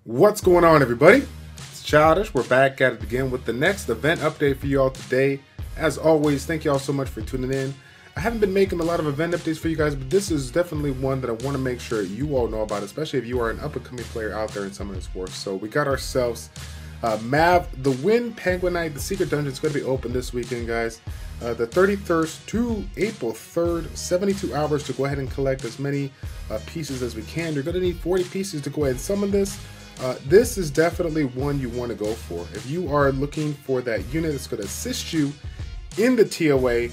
What's going on, everybody? It's Childish. We're back at it again with the next event update for you all today. As always, thank you all so much for tuning in. I haven't been making a lot of event updates for you guys, but this is definitely one that I want to make sure you all know about, especially if you are an up-and-coming player out there in some of this war. So we got ourselves Mav, the Wind Penguinite. The secret dungeon is going to be open this weekend, guys. The 31st to April 3rd, 72 hours to go ahead and collect as many pieces as we can. You're going to need 40 pieces to go ahead and summon this. This is definitely one you want to go for. If you are looking for that unit that's going to assist you in the TOA,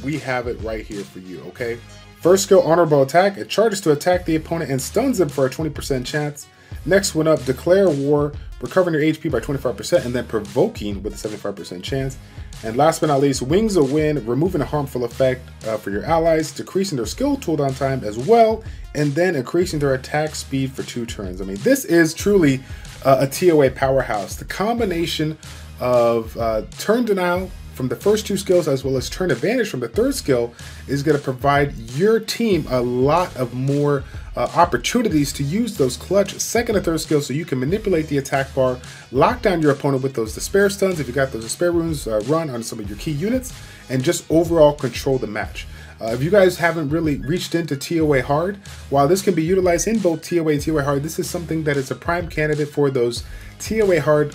we have it right here for you, okay? First skill, Honorable Attack. It charges to attack the opponent and stuns them for a 20% chance. Next one up, Declare War, recovering your HP by 25% and then provoking with a 75% chance. And last but not least, Wings of Wind, removing a harmful effect for your allies, decreasing their skill cooldown time as well, and then increasing their attack speed for 2 turns. I mean, this is truly a TOA powerhouse. The combination of turn denial from the first 2 skills as well as turn advantage from the 3rd skill is going to provide your team a lot of more opportunities to use those clutch 2nd and 3rd skills so you can manipulate the attack bar, lock down your opponent with those despair stuns if you got those despair runes run on some of your key units, and just overall control the match. If you guys haven't really reached into TOA Hard, while this can be utilized in both TOA and TOA Hard, this is something that is a prime candidate for those TOA Hard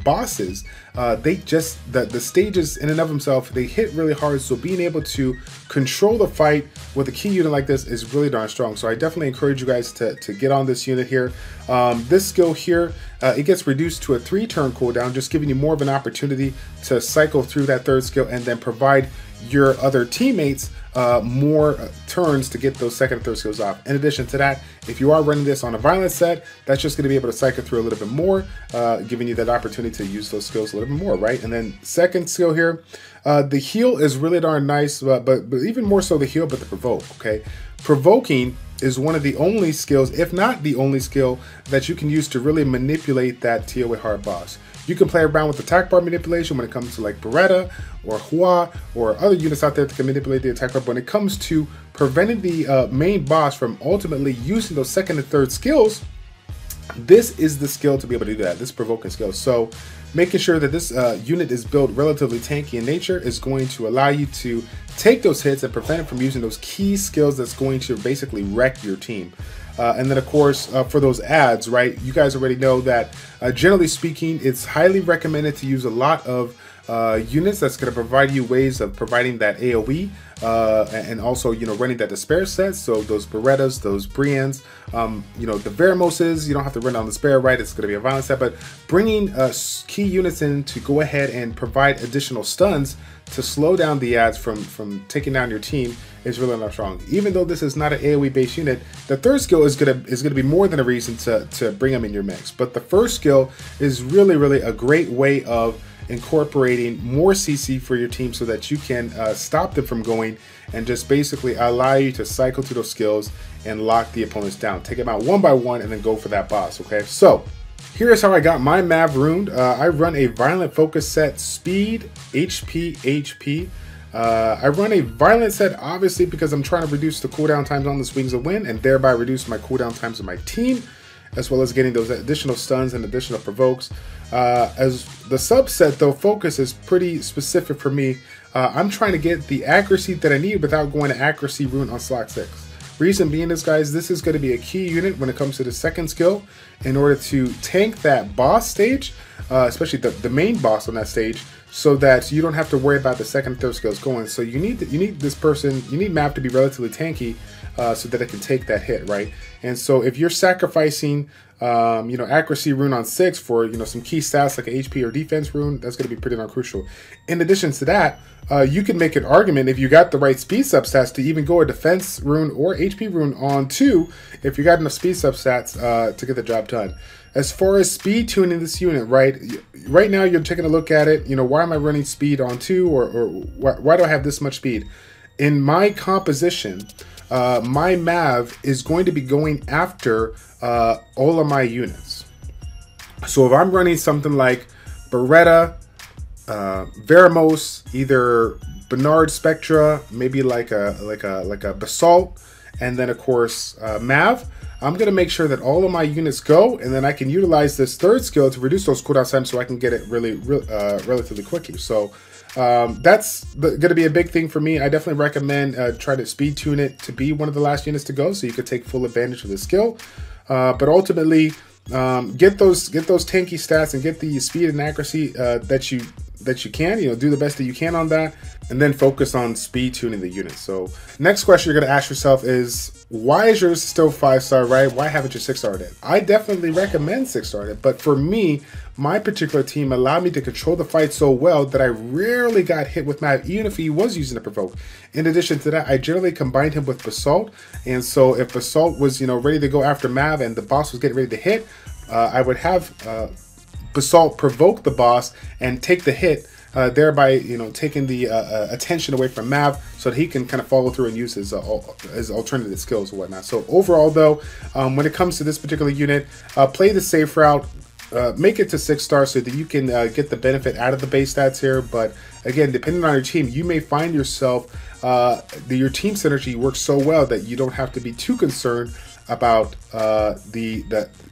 bosses. They just, the stages in and of themselves, they hit really hard, so being able to control the fight with a key unit like this is really darn strong. So I definitely encourage you guys to get on this unit here. This skill here, it gets reduced to a 3-turn cooldown, just giving you more of an opportunity to cycle through that 3rd skill and then provide your other teammates more turns to get those 2nd and 3rd skills off. In addition to that, if you are running this on a violence set, that's just going to be able to cycle through a little bit more, giving you that opportunity to use those skills a little bit more, right? And then 2nd skill here, the heal is really darn nice, but even more so the heal, but the provoke, okay? Provoking is one of the only skills, if not the only skill, that you can use to really manipulate that TOA hard boss. You can play around with attack bar manipulation when it comes to like Beretta or Hua or other units out there that can manipulate the attack bar. But when it comes to preventing the main boss from ultimately using those 2nd and 3rd skills, this is the skill to be able to do that, this provoking skill. So making sure that this unit is built relatively tanky in nature is going to allow you to take those hits and prevent it from using those key skills that's going to basically wreck your team. And then, of course, for those ads, right, you guys already know that, generally speaking, it's highly recommended to use a lot of units that's going to provide you ways of providing that AoE and also, you know, running that despair set. So those Berettas, those Briennes, you know, the Veramoses, you don't have to run on despair, right? It's going to be a violence set, but bringing key units in to go ahead and provide additional stuns to slow down the ads from taking down your team is really not strong. Even though this is not an AoE based unit, the 3rd skill is gonna be more than a reason to bring them in your mix. But the 1st skill is really a great way of incorporating more CC for your team so that you can stop them from going and just basically allow you to cycle through those skills and lock the opponents down. Take them out one by one and then go for that boss, okay? So here's how I got my Mav runed. I run a Violent Focus set, Speed, HP. I run a Violent set obviously because I'm trying to reduce the cooldown times on the Wings of Wind and thereby reduce my cooldown times of my team, as well as getting those additional stuns and additional provokes. As the subset though, Focus is pretty specific for me. I'm trying to get the accuracy that I need without going to accuracy rune on slot 6. Reason being is, guys, this is going to be a key unit when it comes to the 2nd skill in order to tank that boss stage, especially the main boss on that stage, so that you don't have to worry about the 2nd and 3rd skills going. So you need this person, you need Mav to be relatively tanky so that it can take that hit, right? And so if you're sacrificing you know, accuracy rune on 6 for, you know, some key stats like an HP or defense rune, that's going to be pretty darn crucial. In addition to that, you can make an argument if you got the right speed substats to even go a defense rune or HP rune on 2 if you got enough speed substats to get the job done. As far as speed tuning this unit, right now you're taking a look at it, you know, why am I running speed on 2 or why do I have this much speed? In my composition, my Mav is going to be going after all of my units. So if I'm running something like Beretta, Veramos, either Bernard Spectra, maybe like a Basalt, and then of course Mav, I'm going to make sure that all of my units go, and then I can utilize this third skill to reduce those cooldown times so I can get it relatively quickly. So that's going to be a big thing for me. I definitely recommend try to speed tune it to be one of the last units to go so you could take full advantage of the skill. But ultimately, get those tanky stats and get the speed and accuracy that you can, do the best that you can on that, and then focus on speed tuning the unit. So next question you're going to ask yourself is, why is yours still 5-star, right? Why haven't you 6-starred it? I definitely recommend 6-starred it, but for me, my particular team allowed me to control the fight so well that I rarely got hit with Mav, even if he was using a provoke. In addition to that, I generally combined him with Basalt, and so if Basalt was, ready to go after Mav and the boss was getting ready to hit, I would have Basalt provoke the boss and take the hit, thereby taking the attention away from Mav so that he can kind of follow through and use his alternative skills and whatnot. So overall though, when it comes to this particular unit, play the safe route, make it to 6-star so that you can get the benefit out of the base stats here. But again, depending on your team, you may find yourself your team synergy works so well that you don't have to be too concerned about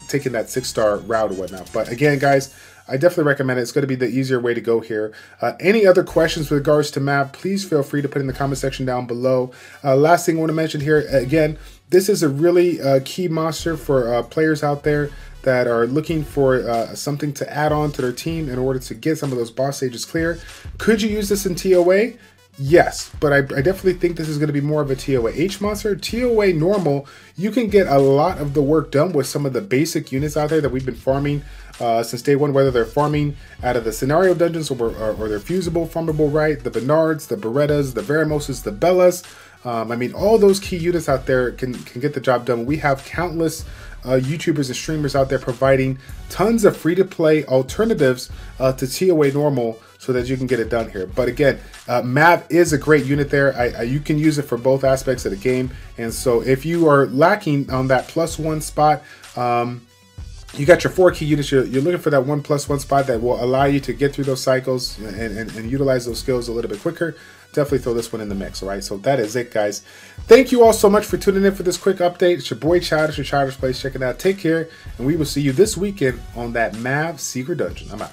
taking that 6-star route or whatnot. But again, guys, I definitely recommend it. It's going to be the easier way to go here. Any other questions with regards to Mav, please feel free to put in the comment section down below. Last thing I want to mention here, again, this is a really key monster for players out there that are looking for something to add on to their team in order to get some of those boss stages clear. Could you use this in TOA? Yes, but I definitely think this is going to be more of a TOA-H monster. TOA normal, you can get a lot of the work done with some of the basic units out there that we've been farming since day one, whether they're farming out of the scenario dungeons or they're fusible, farmable, right? The Bernards, the Berettas, the Veramoses, the Bellas. I mean, all those key units out there can get the job done. We have countless YouTubers and streamers out there providing tons of free-to-play alternatives to TOA normal so that you can get it done here. But again, Mav is a great unit there. You can use it for both aspects of the game. And so if you are lacking on that +1 spot, you got your 4 key units. You're looking for that 1+1 spot that will allow you to get through those cycles and utilize those skills a little bit quicker. Definitely throw this one in the mix, all right? So that is it, guys. Thank you all so much for tuning in for this quick update. It's your boy Childish, your ChildishPlays. Check it out. Take care, and we will see you this weekend on that Mav Secret Dungeon. I'm out.